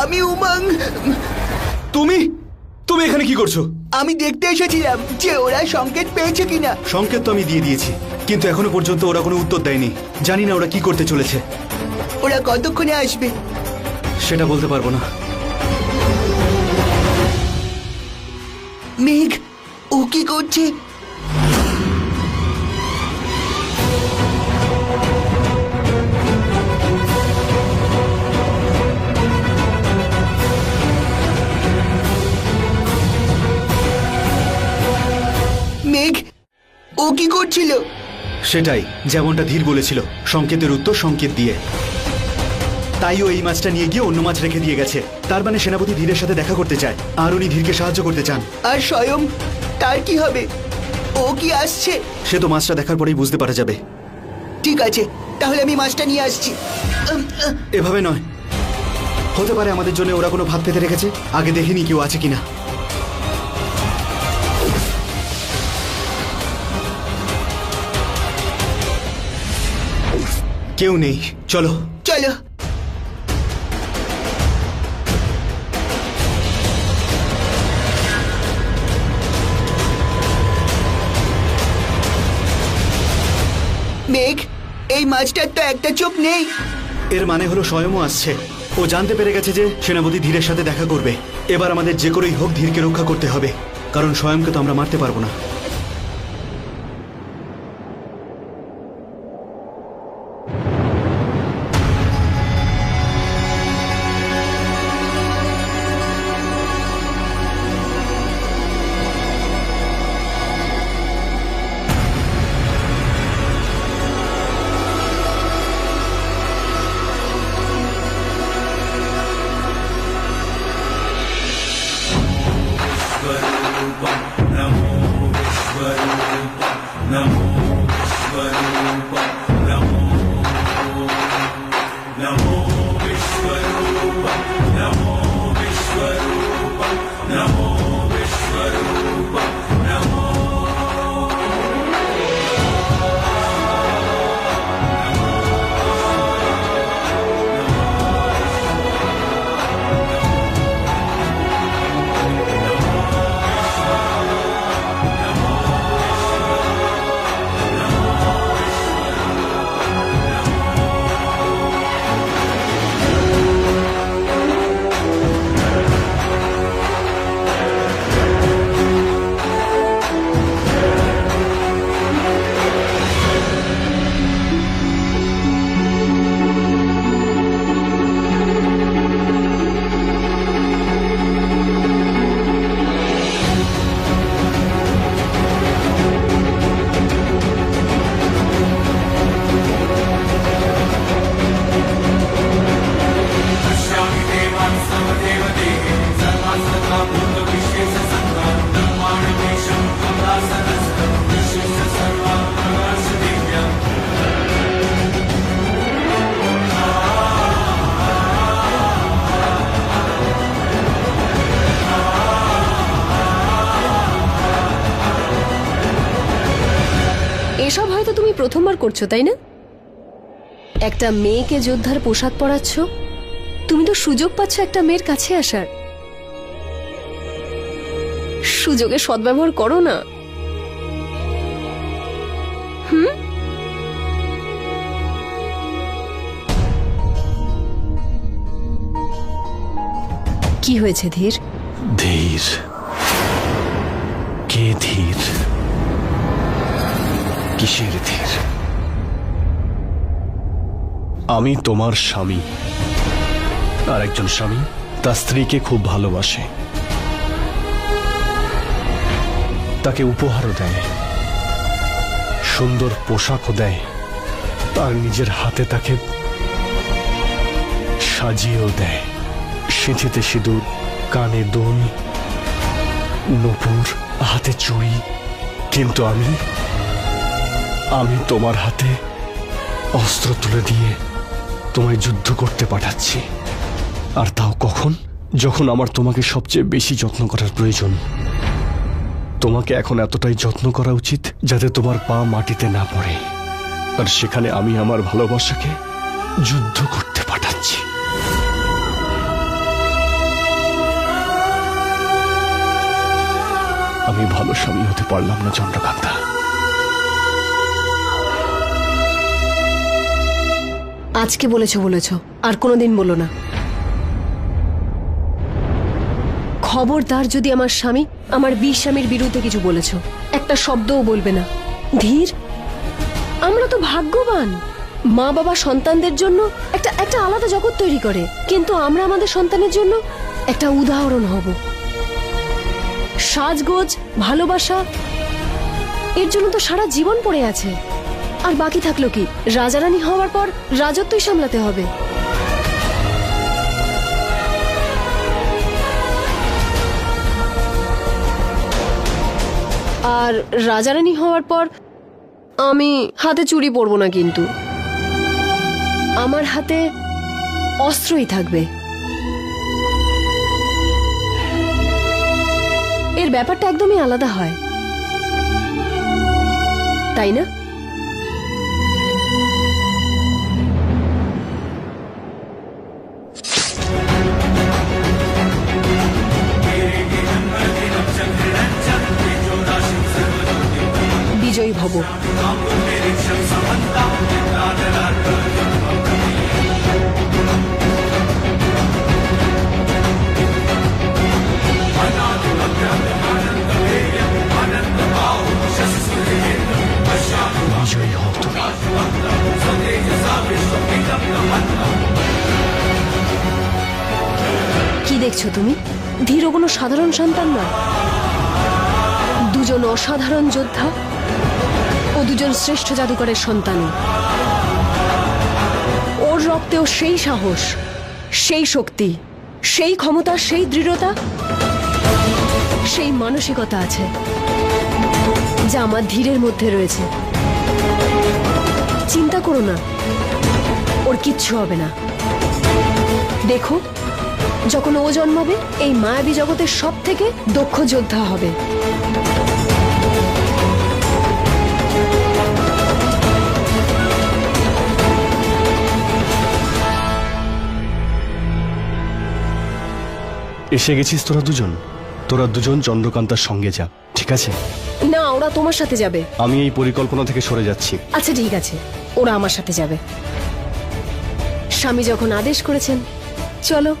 আমি উমং। তুমি তুমি এখানে কি করছো? আমি দেখতে এসেছিলাম যে ওরা সংকেত পেয়েছে কিনা। সংকেত তো আমি দিয়ে দিয়েছি, কিন্তু এখনো পর্যন্ত ওরা কোনো উত্তর দেয়নি। জানি না ওরা কি করতে চলেছে। ওরা কতক্ষণে আসবে সেটা বলতে পারবো না। মেঘ, ও কি করছে? মেঘ, ও কি করছিল? সেটাই, যেমনটা ধীর বলেছিল, সংকেতের উত্তর সংকেত দিয়ে। তাই ও এই মাছটা নিয়ে গিয়ে অন্য মাছ রেখে দিয়ে গেছে। তার মানে সেনাপতি ধীরের সাথে দেখা করতে চায়, আর উনি ধীরকে সাহায্য করতে চান। আর স্বয়ং তার কি হবে? ও কি আসছে? সে তো মাছটা দেখার পরেই বুঝতে পারা যাবে। ঠিক আছে, তাহলে আমি মাছটা নিয়ে আসছি। এভাবে নয়, হতে পারে আমাদের জন্য ওরা কোনো ভাত পেতে রেখেছে। আগে দেখিনি কেউ আছে কিনা। কেউ নেই, চলো চলো। মেঘ, এই মাছটার তো একটা চোখ নেই। এর মানে হলো স্বয়ংও আসছে। ও জানতে পেরে গেছে যে সেনাপতি ধীরের সাথে দেখা করবে। এবার আমাদের যে করেই হোক ধীরকে রক্ষা করতে হবে, কারণ স্বয়ংকে তো আমরা মারতে পারবো না। এসব হয়তো তুমি প্রথমবার করছো, তাই না? একটা মেয়েকে যোদ্ধার পোশাক পরাচ্ছ। তুমি তো সুযোগ পাচ্ছ একটা মেয়ের কাছে আসার। সুযোগের সদ্ব্যবহার করো না। কি হয়েছে ধীর? ধীর? কে ধীর? কিসের ধীর? আমি তোমার স্বামী, আর একজন স্বামী তার স্ত্রীকে খুব ভালোবাসে, তাকে উপহারও দেয়, সুন্দর পোশাকও দেয়, তার নিজের হাতে তাকে সাজিয়েও দেয়। সিঁথিতে সিঁদুর, কানে দুল, নূপুর, হাতে চুড়ি। কিন্তু আমি তোমার হাতে অস্ত্র তুলে দিয়ে তোমায় যুদ্ধ করতে পাঠাচ্ছি। আর তাও কখন? যখন আমার তোমাকে সবচেয়ে বেশি যত্ন করার প্রয়োজন। তোমাকে এখন এতটাই যত্ন করা উচিত যাতে তোমার পা মাটিতে না পড়ে। আর সেখানে আমি আমার ভালোবাসাকে যুদ্ধ করতে পাঠাচ্ছি। আমি ভালো স্বামী হতে পারলাম না চন্দ্রকান্তা। আজকে বলেছো আর কোনোদিন বলো না। খবরদার যদি আমার স্বামী আমার বীর স্বামীর বিরুদ্ধে কিছু বলেছো, একটা শব্দও বলবে না। ধীর, আমরা তো ভাগ্যবান। মা বাবা সন্তানদের জন্য একটা আলাদা জগৎ তৈরি করে, কিন্তু আমরা আমাদের সন্তানের জন্য একটা উদাহরণ হব। সাজগোজ, ভালোবাসা, এর জন্য তো সারা জীবন পড়ে আছে। আর বাকি থাকলো কি? রাজারানী হওয়ার পর রাজত্বই সামলাতে হবে। আর রাজারানী হওয়ার পর আমি হাতে চুড়ি পরবো না, কিন্তু আমার হাতে অস্ত্রই থাকবে। এর ব্যাপারটা একদমই আলাদা হয়, তাই না? বিজয়ী ভব। বিজয়ী হও তুমি। কি দেখছো তুমি? ধীর কোনো সাধারণ সন্তান নয়। দুজন অসাধারণ যোদ্ধা ও দুজন শ্রেষ্ঠ জাদুকরের সন্তান। ওর রক্তেও সেই সাহস, সেই শক্তি, সেই ক্ষমতা, সেই দৃঢ়তা, সেই মানসিকতা আছে যা আমার ধীরের মধ্যে রয়েছে। চিন্তা করো না, ওর কিচ্ছু হবে না। দেখো, যখন ও জন্মাবে এই মায়াবী জগতের সব থেকে দক্ষ যোদ্ধা হবে। এসে গেছিস তোরা দুজন চন্দ্রকান্তার সঙ্গে যা, ঠিক আছে? না, ওরা তোমার সাথে যাবে। আমি এই পরিকল্পনা থেকে সরে যাচ্ছি। আচ্ছা ঠিক আছে, ওরা আমার সাথে যাবে। স্বামী যখন আদেশ করেছেন, চলো।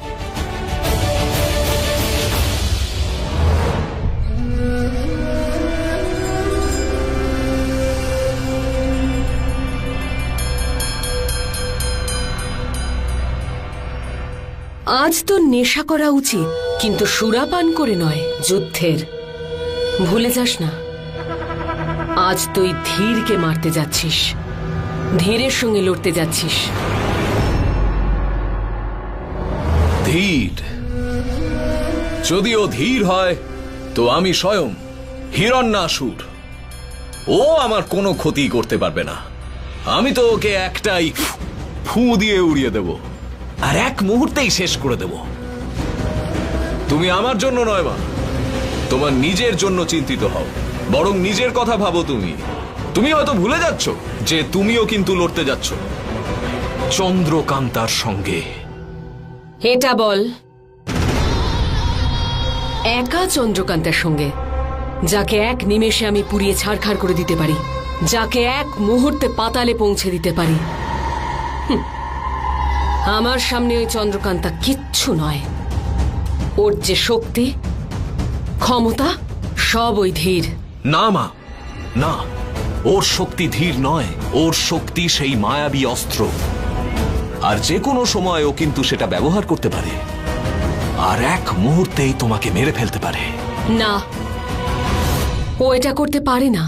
আজ তো নেশা করা উচিত, কিন্তু সুরাপান করে নয়, যুদ্ধের। ভুলে যাস না, আজ তুই ধীরকে মারতে যাচ্ছিস, ধীরের সঙ্গে লড়তে যাচ্ছিস। ধীর? যদি ও ধীর হয় তো আমি স্বয়ং হিরণ্যাসুর। ও আমার কোনো ক্ষতি করতে পারবে না। আমি তো ওকে একটাই ফু দিয়ে উড়িয়ে দেব, আর এক মুহূর্তেই শেষ করে দেব। তুমি আমার জন্য নয় মা, তোমার নিজের জন্য চিন্তিত হও, বরং নিজের কথা ভাবো। তুমি হয়তো ভুলে যাচ্ছ যে তুমিও কিন্তু লড়তে যাচ্ছ চন্দ্রকান্তার সঙ্গে। এটা বল, একা চন্দ্রকান্তের সঙ্গে, যাকে এক নিমেষে আমি পুড়িয়ে ছাড়খাড় করে দিতে পারি, যাকে এক মুহূর্তে পাতালে পৌঁছে দিতে পারি। আমার সামনে ওই চন্দ্রকান্তা কিচ্ছু নয়। ওর যে শক্তি, ক্ষমতা, সব ওই ধীর। না মা, না, ওর শক্তি ধীর নয়, ওর শক্তি সেই মায়াবী অস্ত্র। আর যে কোনো সময় ও কিন্তু সেটা ব্যবহার করতে পারে, আর এক মুহূর্তেই তোমাকে মেরে ফেলতে পারে। না, ও এটা করতে পারে না।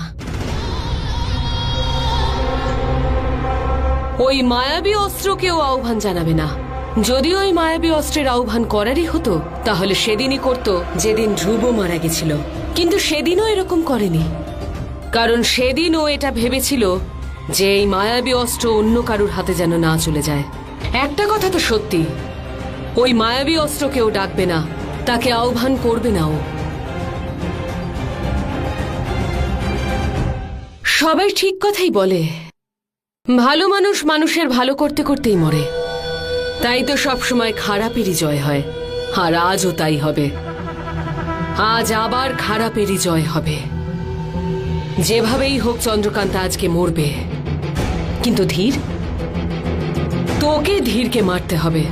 ওই মায়াবী অস্ত্রকেও আহ্বান জানাবে না। যদি ওই মায়াবী অস্ত্রের আহ্বান করারই হতো, তাহলে সেদিনই করত যেদিন ধ্রুব মারা গেছিল। কিন্তু সেদিনও এরকম করেনি, কারণ সেদিন ও এটা ভেবেছিল যে এই মায়াবী অস্ত্র অন্য কারুর হাতে যেন না চলে যায়। একটা কথা তো সত্যি, ওই মায়াবী অস্ত্রকেও ডাকবে না, তাকে আহ্বান করবে না ও। সবাই ঠিক কথাই বলে, ভালো মানুষ মানুষের ভালো করতে করতেই মরে। তাই তো সবসময় খারাপেরই জয় হয়, আর আজও তাই হবে। আজ আবার খারাপেরই জয় হবে। যেভাবেই হোক চন্দ্রকান্তা আজকে মরবে, কিন্তু ধীর, তোকে ধীরকে মারতে হবে।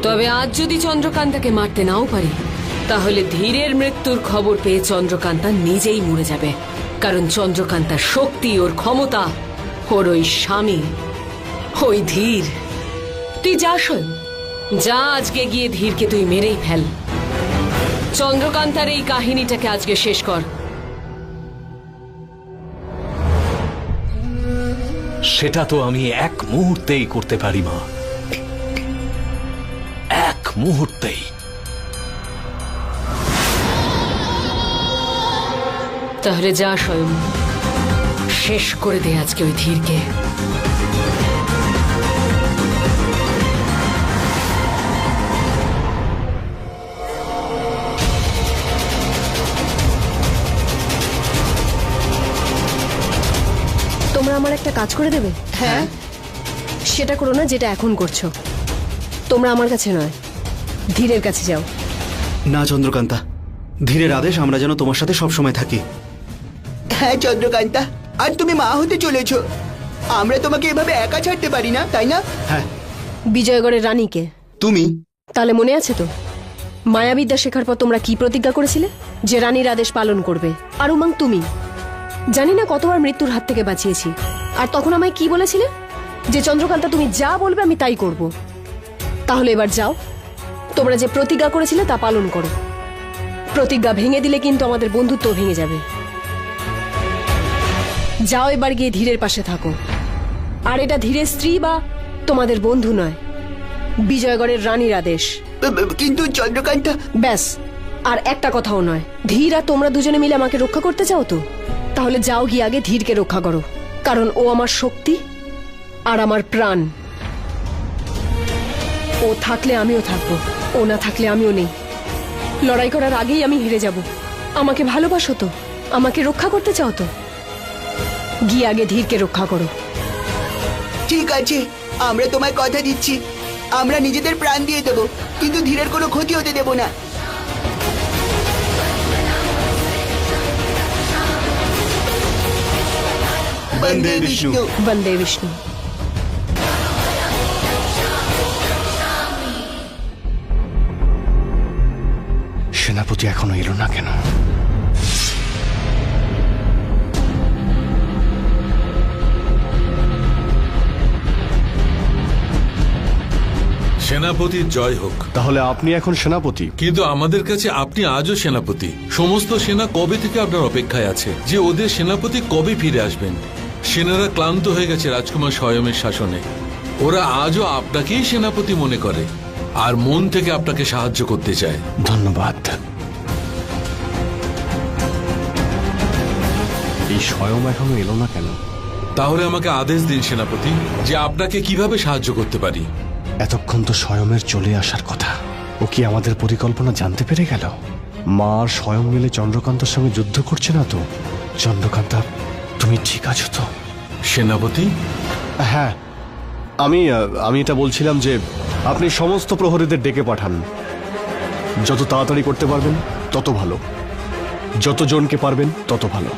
তবে আজ যদি চন্দ্রকান্তাকে মারতে নাও পারি, তাহলে ধীরের মৃত্যুর খবর পেয়ে চন্দ্রকান্তা নিজেই মরে যাবে। কারণ চন্দ্রকান্তার শক্তি, ওর ক্ষমতা, ওর ওই স্বামী, ওই ধীর। তুই যা শোন, যা আজকে গিয়ে ধীরকে তুই মেরেই ফেল। চন্দ্রকান্তার এই কাহিনীটাকে আজকে শেষ কর। সেটা তো আমি এক মুহূর্তেই করতে পারি মা, এক মুহূর্তেই। তাহলে যা স্বয়ং, শেষ করে দে আজকে ওই ধীরকে। তোমরা আমার একটা কাজ করে দেবে? হ্যাঁ। সেটা করো না যেটা এখন করছো। তোমরা আমার কাছে নয়, ধীরের কাছে যাও। না চন্দ্রকান্তা, ধীরের আদেশ আমরা যেন তোমার সাথে সবসময় থাকি। হ্যাঁ চন্দ্রকান্তা, আর তুমি মা হতে চলেছো। আমরা তোমাকে এভাবে একা ছাড়তে পারি না, তাই না? হ্যাঁ। বিজয়গড়ের রানীকে তুমি? তাহলে মনে আছে তো, মায়াবিদ্যা শেখার পর তোমরা কি প্রতিজ্ঞা করেছিলে? যে রানীর আদেশ পালন করবে। আর উমাং তুমি, জানি না কতবার মৃত্যুর হাত থেকে বাঁচিয়েছি। আর তখন আমায় কি বলেছিলে? যে চন্দ্রকান্তা তুমি যা বলবে আমি তাই করব। তাহলে এবার যাও, তোমরা যে প্রতিজ্ঞা করেছিলে তা পালন করো। প্রতিজ্ঞা ভেঙে দিলে কিন্তু আমাদের বন্ধুত্ব ভেঙে যাবে। যাও এবার গিয়ে ধীরের পাশে থাকো। আর এটা ধীরের স্ত্রী বা তোমাদের বন্ধু নয়, বিজয়গড়ের রানীর আদেশ। কিন্তু চন্দ্রকান্তা। ব্যাস, আর একটা কথাও নয়। ধীর আর তোমরা দুজনে মিলে আমাকে রক্ষা করতে চাও তো? তাহলে যাও গিয়ে আগে ধীরকে রক্ষা করো, কারণ ও আমার শক্তি আর আমার প্রাণ। ও থাকলে আমিও থাকবো, ও না থাকলে আমিও নেই। লড়াই করার আগেই আমি হেরে যাব। আমাকে ভালোবাসো তো? আমাকে রক্ষা করতে চাও তো? গিয়ে আগে ধীরকে রক্ষা করো। ঠিক আছে, আমরা তোমায় কথা দিচ্ছি, আমরা নিজেদের প্রাণ দিয়ে দেবো, কিন্তু ধীরের কোনো ক্ষতি হতে দেব না। বন্দে বিষ্ণু। বন্দে বিষ্ণু। সেনাপতি এখনো এলো না কেন? সেনাপতির জয় হোক। তাহলে আপনি এখন সেনাপতি? কিন্তু আমাদের কাছে আপনি আজও সেনাপতি। সমস্ত সেনা কবে থেকে আপনার অপেক্ষায় আছে যে ওদের সেনাপতি কবে ফিরে আসবেন। সেনারা ক্লান্ত হয়ে গেছে রাজকুমার স্বয়মের শাসনে। ওরা আজও আপনাকেই সেনাপতি মনে করে আর মন থেকে আপনাকে সাহায্য করতে চায়। ধন্যবাদ। এই স্বয়ং এখনো এলো না কেন? তাহলে আমাকে আদেশ দিন সেনাপতি, যে আপনাকে কিভাবে সাহায্য করতে পারি। এতক্ষণ তো স্বয়মের চলে আসার কথা। ও কি আমাদের পরিকল্পনা জানতে পেরে গেল? মা আর স্বয়ং মিলে চন্দ্রকান্তার সঙ্গে যুদ্ধ করছে না তো? চন্দ্রকান্তা, তুমি ঠিক আছো তো? সেনাপতি, হ্যাঁ, আমি এটা বলছিলাম যে আপনি সমস্ত প্রহরীদের ডেকে পাঠান। যত তাড়াতাড়ি করতে পারবেন তত ভালো, যতজনকে পারবেন তত ভালো।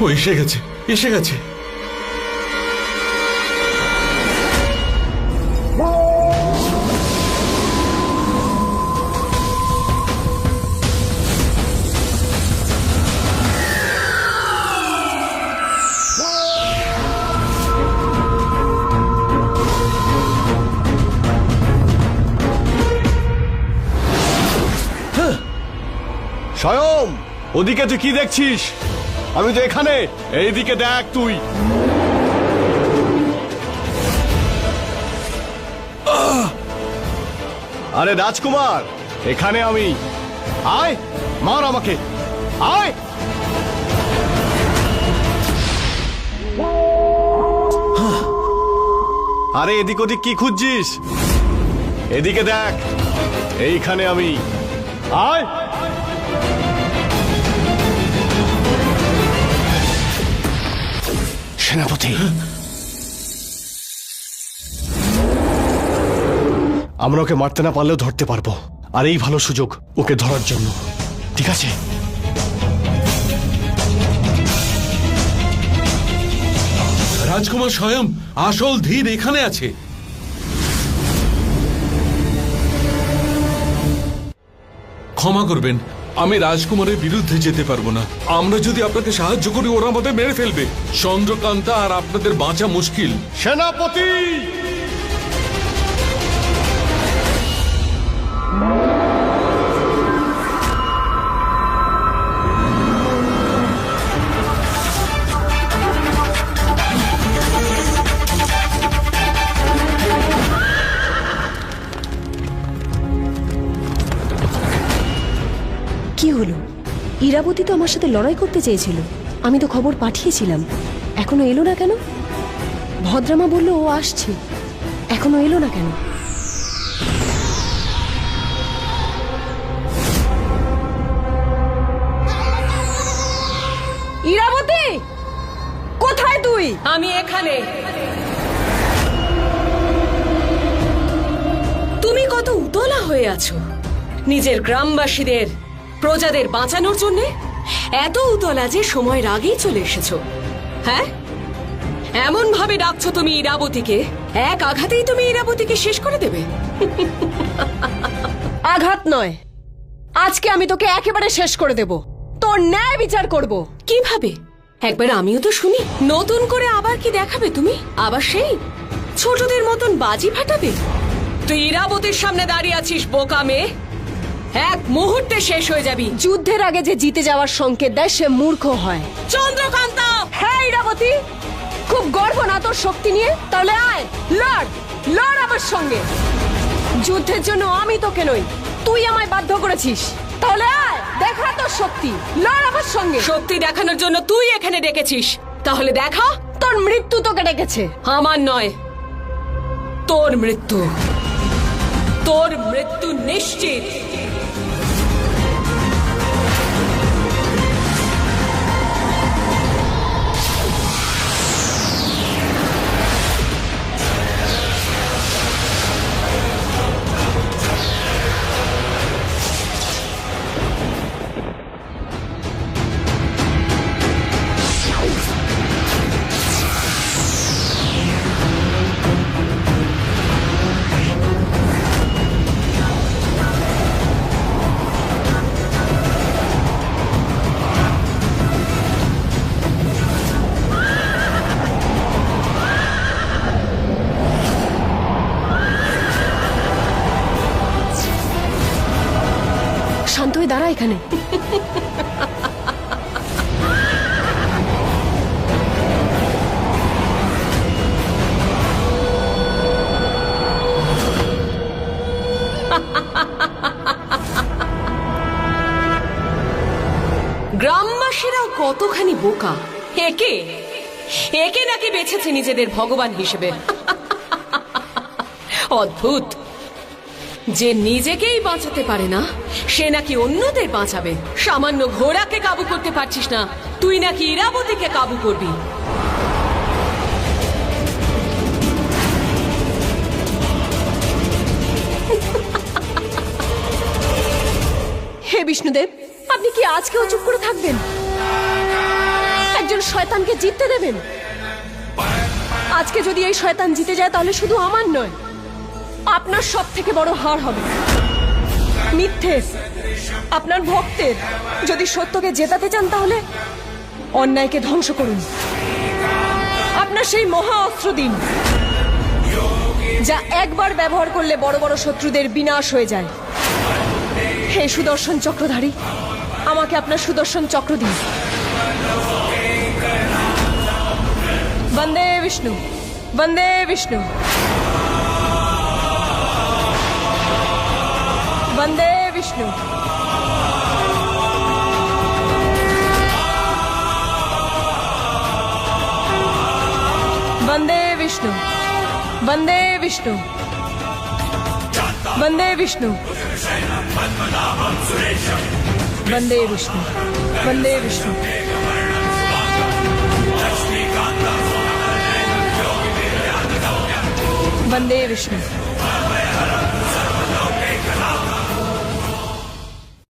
ও এসে গেছে, এসে গেছে। স্বয়ং, ওদিকে তুই কি দেখছিস? আমি তো এখানে। এইদিকে দেখ তুই। আরে রাজকুমার, এখানে আমি। আয়, মার আমাকে, আয়। আরে এদিক ওদিক কি খুঁজছিস? এদিকে দেখ, এইখানে আমি। আয়। সেনাপতি, আমরা ওকে মারতে না পারলেও ধরতে পারবো, আর এই ভালো সুযোগ ওকে ধরার জন্য। ঠিক আছে? রাজকুমার স্বয়ং, আসল ধীর এখানে আছে। ক্ষমা করবেন, আমি রাজকুমারের বিরুদ্ধে যেতে পারবো না। আমরা যদি আপনাকে সাহায্য করি ওরা আমাদের মেরে ফেলবে। চন্দ্রকান্তা আর আপনাদের বাঁচা মুশকিল। সেনাপতি! কি হলো? ইরাবতী তো আমার সাথে লড়াই করতে চেয়েছিল, আমি তো খবর পাঠিয়েছিলাম, এখনো এলো না কেন? ভদ্রামা বলল ও আসছে, এখনো এলো না কেন? ইরাবতী, কোথায় তুই? আমি এখানে। তুমি কত উতলা হয়ে আছো নিজের গ্রামবাসীদের, প্রজাদের বাঁচানোর জন্য। এত উতলা যে সময়ের আগেই চলে এসেছো। হ্যাঁ, এমন ভাবে ডাকছো তুমি ইরাবতীকে, এক আঘাতেই তুমি ইরাবতীকে শেষ করে দেবে। আঘাত নয়, আজকে আমি তোকে একেবারে শেষ করে দেব, তোর ন্যায় বিচার করব। কিভাবে? একবার আমিও তো শুনি। নতুন করে আবার কি দেখাবে তুমি? আবার সেই ছোটদের মতন বাজি ফাটাবে? তুই ইরাবতীর সামনে দাঁড়িয়ে আছিস বোকা মেয়ে, এক মুহূর্তে শেষ হয়ে যাবি। যুদ্ধের আগে যে জিতে যাওয়ার সংকেত দেয় সে মূর্খ হয়। চন্দ্রকান্তা! হ্যাঁ ইরাবতী, খুব গর্ব না তোর শক্তি নিয়ে? তাহলে আয়, লড়, লড় আমার সঙ্গে। যুদ্ধের জন্য আমি তোকে নই, তুই আমায় বাধ্য করেছিস। তাহলে আয়, দেখা তোর শক্তি, লড় আমার সঙ্গে। শক্তি দেখানোর জন্য তুই এখানে ডেকেছিস, তাহলে দেখা। তোর মৃত্যু তোকে ডেকেছে। আমার নয়, তোর মৃত্যু। তোর মৃত্যু নিশ্চিত। শান্ত হয়ে দাঁড়া এখানে। গ্রামবাসীরাও কতখানি বোকা। একে একে নাকি বেছেছে নিজেদের ভগবান হিসেবে। অদ্ভুত, যে নিজেকেই বাঁচাতে পারে না সে নাকি অন্যদের বাঁচাবে। সামান্য ঘোড়াকে কাবু করতে পারছিস না, তুই নাকি ইরাবতীকে কাবু করবি। হে বিষ্ণুদেব, আপনি কি আজকেও চুপ করে থাকবেন? একজন শয়তানকে জিততে দেবেন? আজকে যদি এই শয়তান জিতে যায় তাহলে শুধু আমার নয়, আপনার সব থেকে বড় হার হবে। মিথ্যে আপনার ভক্তের। যদি সত্যকে জেতাতে চান তাহলে অন্যায়কে ধ্বংস করুন। আপনার সেই মহা অস্ত্র দিন, যা একবার ব্যবহার করলে বড় বড় শত্রুদের বিনাশ হয়ে যায়। হে সুদর্শন চক্রধারী, আমাকে আপনার সুদর্শন চক্র দিন। বন্দে বিষ্ণু, বন্দে বিষ্ণু, বন্দে বিষ্ণু। বন্দে বিষ্ণু, বন্দে বিষ্ণু, বন্দে বিষ্ণু, বন্দে বিষ্ণু, বন্দে বিষ্ণু। বন্দে বিষ্ণু।